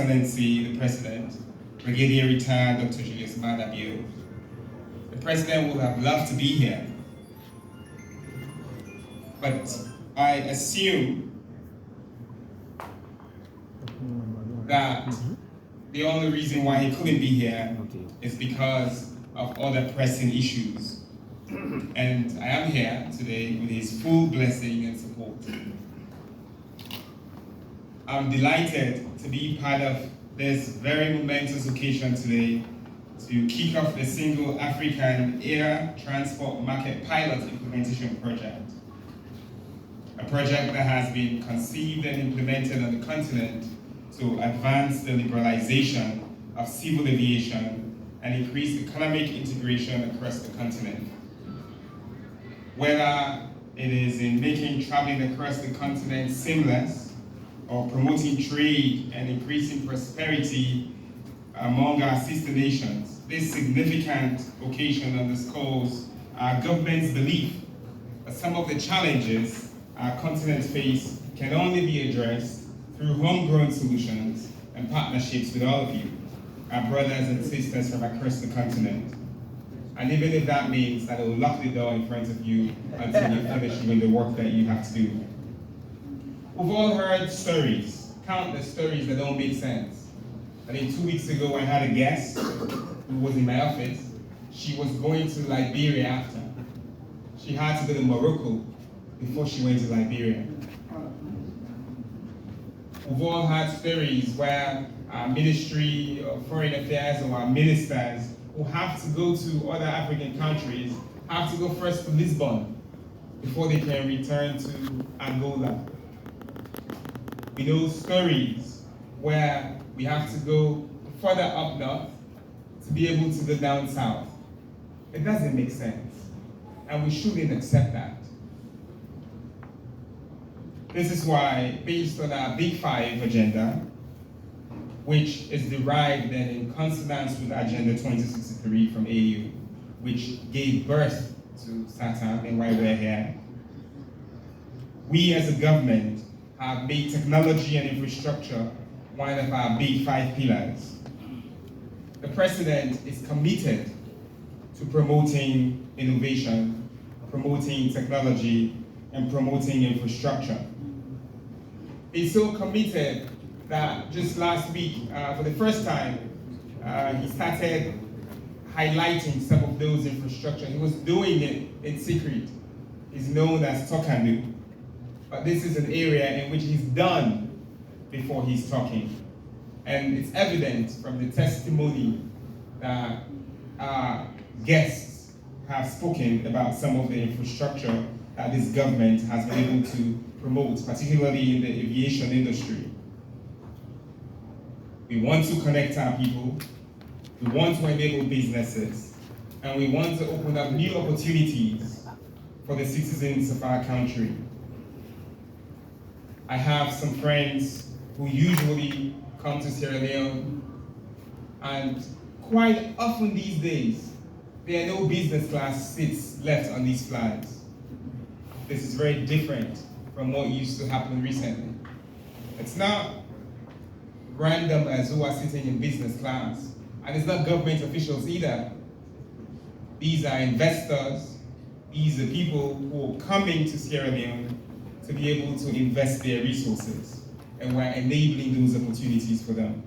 Excellency, the President, Brigadier Retired Dr. Julius Madabio. The President would have loved to be here, but I assume that the only reason why he couldn't be here is because of other pressing issues. And I am here today with his full blessing and support. I'm delighted to be part of this very momentous occasion today to kick off the Single African Air Transport Market Pilot Implementation Project. A project that has been conceived and implemented on the continent to advance the liberalization of civil aviation and increase economic integration across the continent. Whether it is in making traveling across the continent seamless, or promoting trade and increasing prosperity among our sister nations, this significant occasion underscores our government's belief that some of the challenges our continent face can only be addressed through homegrown solutions and partnerships with all of you, our brothers and sisters from across the continent. And even if that means that it will lock the door in front of you until you finish doing the work that you have to do. We've all heard stories, countless stories that don't make sense. I think 2 weeks ago I had a guest who was in my office. She was going to Liberia after. She had to go to Morocco before she went to Liberia. We've all had stories where our Ministry of Foreign Affairs or our ministers who have to go to other African countries have to go first to Lisbon before they can return to Angola. We know stories where we have to go further up north to be able to go down south. It doesn't make sense, and we shouldn't accept that. This is why, based on our Big Five agenda, which is derived and in consonance with Agenda 2063 from AU, which gave birth to SAATM and why we're here, we as a government have made technology and infrastructure one of our Big Five pillars. The President is committed to promoting innovation, promoting technology, and promoting infrastructure. He's so committed that just last week, for the first time, he started highlighting some of those infrastructure. He was doing it in secret. He's known as Tokandu, but this is an area in which he's done before he's talking. And it's evident from the testimony that our guests have spoken about some of the infrastructure that this government has been able to promote, particularly in the aviation industry. We want to connect our people, we want to enable businesses, and we want to open up new opportunities for the citizens of our country. I have some friends who usually come to Sierra Leone, and quite often these days, there are no business class seats left on these flights. This is very different from what used to happen recently. It's not randomers who are sitting in business class, and it's not government officials either. These are investors, these are people who are coming to Sierra Leone to be able to invest their resources, and we're enabling those opportunities for them.